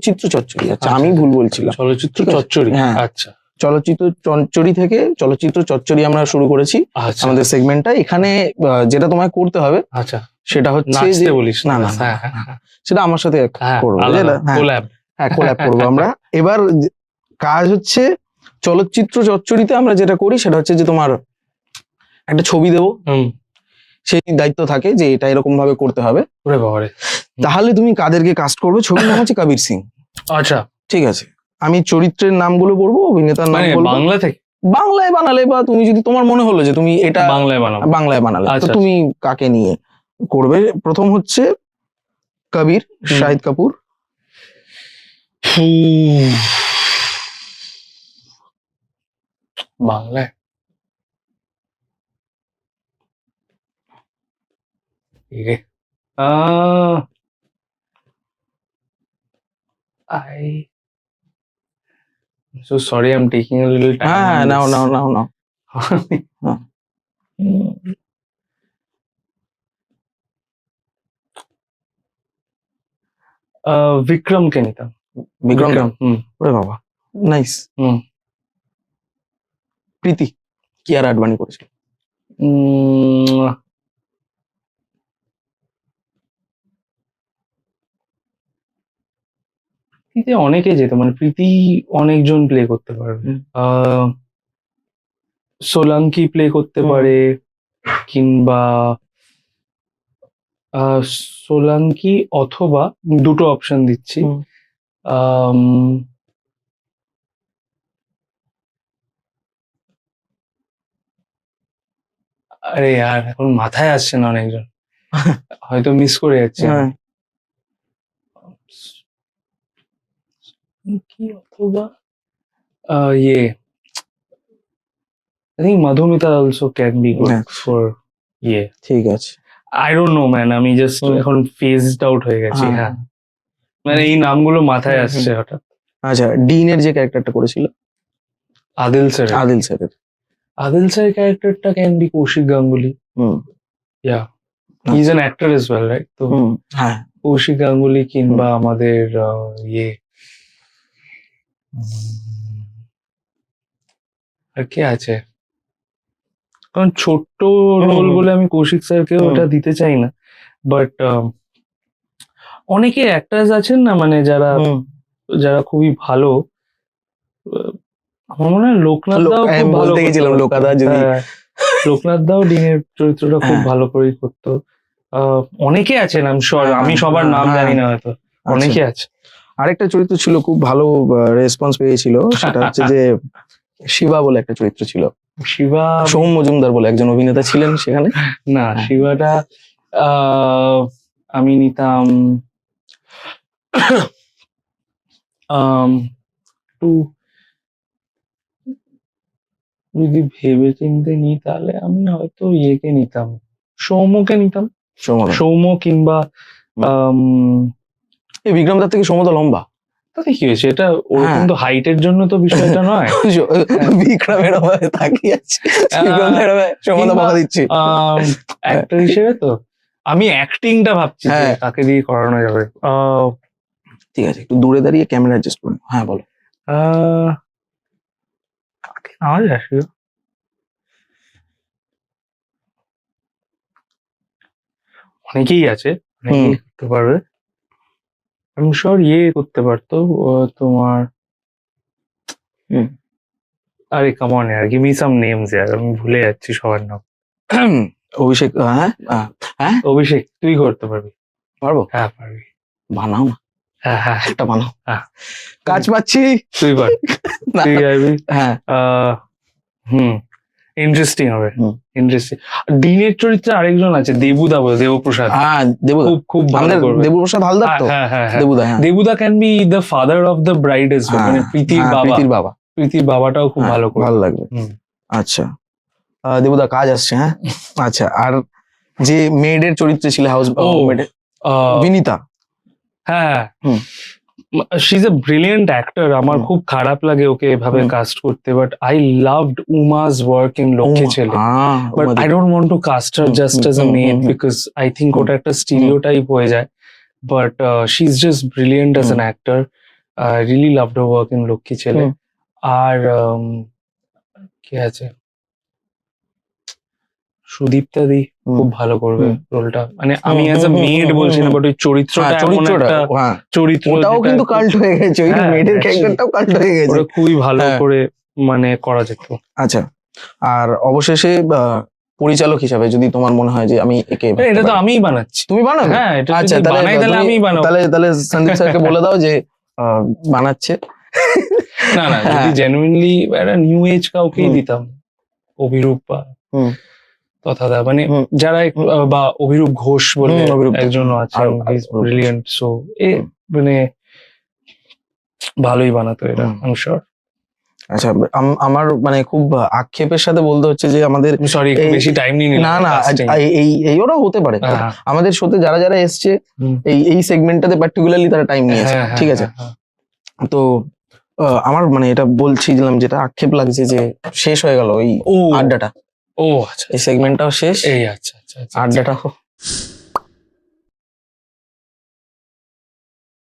চিত্র চচ্চড়ি। আচ্ছা, আমি ভুল বলছিলাম। চলচ্চিত্র ঠিক আছে। চচ্চড়ি। হ্যাঁ। আচ্ছা চলচ্চিত্র চচ্চড়ি থেকে চলচ্চিত্র চচ্চড়ি আমরা শুরু করেছি আচ্ছা আমাদের সেগমেন্টটা। এখানে যেটা তোমায় করতে হবে আচ্ছা, সেটা হচ্ছে যে নাচতে বলিস না, না, না, হ্যাঁ হ্যাঁ হ্যাঁ সেটা আমার সাথে করবো, যেটা হ্যাঁ কোল্যাব। হ্যাঁ কোল্যাব করবো আমরা। এবার কাজ হচ্ছে চলচ্চিত্র চচ্চড়িতে আমরা যেটা করি সেটা হচ্ছে যে তোমার একটা ছবি দেবো, সেই দায়িত্ব থাকে যে এটা এরকম ভাবে করতে হবে। ওরে বাবারে। তাহলে তুমি কাদেরকে কাস্ট করবে? ছবির নাম হচ্ছে কবির সিং। আচ্ছা, ঠিক আছে, আমি চরিত্রের নামগুলো বলবো, অভিনেতার নাম মানে বলবো। বাংলা থেকে বাংলায় বানালে, বা তুমি যদি তোমার মনে হলো যে তুমি এটা বাংলায় বানাবো। বাংলায় বানালে, তো আচ্ছা, তুমি কাকে নিয়ে করবে? প্রথম হচ্ছে কবির, শাহিদ কাপুর। বাংলায় so sorry, I'm taking a little time. হ্যাঁ, on নাও this. নাও নাও নাও। বিক্রমকে নিতাম। বিক্রম। হুম। ওরে বাবা, নাইস। হুম। প্রীতি, কিয়ারা আডবাণী করেছিল। প্রীতি অনেকে যেত, মানে প্রীতি অনেকজন প্লে করতে পারবে। সোলাঙ্কি প্লে করতে পারে, কিংবা সোলাঙ্কি অথবা, দুটো অপশন দিচ্ছি, আরে यार এখন মাথায় আসছে না অনেকজন, হয়তো মিস করে যাচ্ছি। কি অথবা ইয়ে, I think Madhumita also can be good for ইয়ে। ঠিক আছে, I don't know man, আমি জাস্ট এখন ফেজড আউট হয়ে গেছি। হ্যাঁ, মানে এই নামগুলো মাথায় আসছে হঠাৎ। আচ্ছা, ডিনের যে ক্যারেক্টারটা করেছিল, আদিল স্যার। আদিল স্যারের আদিল স্যারের ক্যারেক্টারটা can be Kaushik Ganguly. Yeah, he is an actor as well, right? তো হ্যাঁ, কৌশিক গাঙ্গুলি, কিংবা আমাদের ইয়ে, আর কে আছে? কারণ ছোট্ট রোল বলে আমি কৌশিক স্যারকে ওটা দিতে চাই না, বাট অনেকে অ্যাক্টার্স আছেন না, মানে যারা যারা খুবই ভালো। আমার মনে হয় লোকনাথ দাও খুব ভালো গেছিলাম, লোকাদা যদি লোকনাথ দাও ডিনের চরিত্রটা খুব ভালো করেই করতো। অনেকে আছেন, আমি সবার নাম জানি না হয়তো, অনেকে আছে। আরেকটা চরিত্র ছিল খুব ভালো রেসপন্স পেয়েছিল, সেটা হচ্ছে যে শিবা বলে একটা চরিত্র ছিল। শিবা, সোম মজুমদার বলে একজন অভিনেতা ছিলেন সেখানে। না, শিবাটা আমি নিতাম যদি ভেবে চিনতে নিই তাহলে আমি হয়তো ইয়েকে নিতাম, সৌম্যকে নিতাম। সৌম্য কিংবা বিক্রম দার থেকে সৌম্য তো লম্বা। তাতে কি হয়েছে? এটা ওরকম তো হাইটের জন্য তো বিষয়টা নয়। বিক্রমের তাকিয়ে আছে, সৌম্য বকা দিচ্ছি অ্যাক্টর হিসেবে। তো আমি অ্যাক্টিংটা ভাবছি কাকে দিয়ে করানো যাবে। ঠিক আছে, একটু দূরে দাঁড়িয়ে ক্যামেরা অ্যাডজাস্ট করুন। হ্যাঁ বলো, কাকে নেওয়া যায়? অনেকেই আছে, অনেকেই করতে পারবে। আমি শিওর ইয়ে করতে পারতো তোমার, আরে কাম অন ইয়ার, গিভ মি সাম নেমস ইয়ার, আমি ভুলে যাচ্ছি সবার নাম। অভিষেক। হ্যাঁ অভিষেক, তুই করতে পারবি? পারবো? হ্যাঁ পারবি। বানাও না। হ্যাঁ একটা বানাও। কাজ পাচ্ছি, তুই পার। তুই গাইবি। হ্যাঁ। ইন্টারেস্টিং হবে, ইন্টারেস্টিং। ডিনের চরিত্রে আরেকজন আছে, দেবুদা বলে, দেবপ্রসাদ। হ্যাঁ, দেবুদা খুব ভালো করবে। দেবপ্রসাদ হালদার তো। হ্যাঁ, দেবুদা। দেবুদা can be the father of the bride as well, মানে প্রীতির বাবা। প্রীতির বাবাটাও খুব ভালো করবে, ভালো লাগবে। আচ্ছা, দেবুদা কাজ আসছে। হ্যাঁ, আচ্ছা, আর যে মেয়েদের চরিত্রে ছিল, হাউস মেডে, বিনীতা। হ্যাঁ, she is a brilliant actor. আমার খুব খারাপ লাগে ওকে এভাবে কাস্ট করতে, but I loved Uma's work in Lokkhi Chhele. But I don't want to cast her just as a maid, because I think ওটা একটা স্টিরিওটাইপ হয়ে যায়। But she is just brilliant as an actor. Really loved her work in Lokkhi Chhele. Hmm. আর কে আছে, সুদীপ্তা দি খুব ভালো করবে হুম। রোলটা, মানে আমি as a hmm, hmm, made হুম, বলছি না, হুম। বাট ওই চরিত্রটা এমন চরিত্রটা একটা হ্যাঁ চরিত্র, ওটাও যেটা কিন্তু কাল্ট হয়ে গেছে, ওই হ্যাঁ, মেয়েদের actually, ক্যারেক্টারটাও কাল্ট হয়ে গেছে। ওটা খুবই ভালো হ্যাঁ। করে মানে করা যেত। আচ্ছা, আর অবশেষে পরিচালক হিসাবে যদি তোমার মনে হয় যে আমি একে ভাবতে এটা তো পারি। আমিই বানাচ্ছি। তুমি বানাবে? হ্যাঁ, এটা আচ্ছা, যদি বানাই তাহলে তুমি- আমিই বানাবো। তাহলে সন্দীপ স্যারকে বলে দাও যে বানাচ্ছে। না না, যদি হ্যাঁ। জেনুইনলি একটা নিউ এজ কাউকেই হুম। দিতাম, অভিরূপ বা হুম। তথাদা, মানে হুম। যারা বা অভিরূপ ঘোষ বলে অভিরূপ ঘোষ। একজন আছেন, আরো- he is Abhirup Ghosh. Brilliant, so hmm. মানে ভালোই বানাতো এরা, হুম। I am sure. আচ্ছা, আমার মানে খুব আক্ষেপের সাথে বলতে হচ্ছে যে আমাদের সরি, একটু এই- বেশি টাইম নিয়ে না নিলাম না casting এ। এই ওরা হতে পারে। হ্যাঁ, আমাদের শোতে যারা যারা এসছে হুম। এই সেগমেন্টটাতে পার্টিকুলারলি তারা টাইম নিয়েছে, হ্যাঁ, হ্যাঁ, ঠিক আছে। হ্যাঁ, তো আমার মানে এটা বলছিলাম, যেটা আক্ষেপ লাগছে যে শেষ হয়ে গেল এই ও আড্ডাটা, ও আচ্ছা, এই সেগমেন্টটাও শেষ, এই আচ্ছা আচ্ছা আচ্ছা, আড্ডাটাও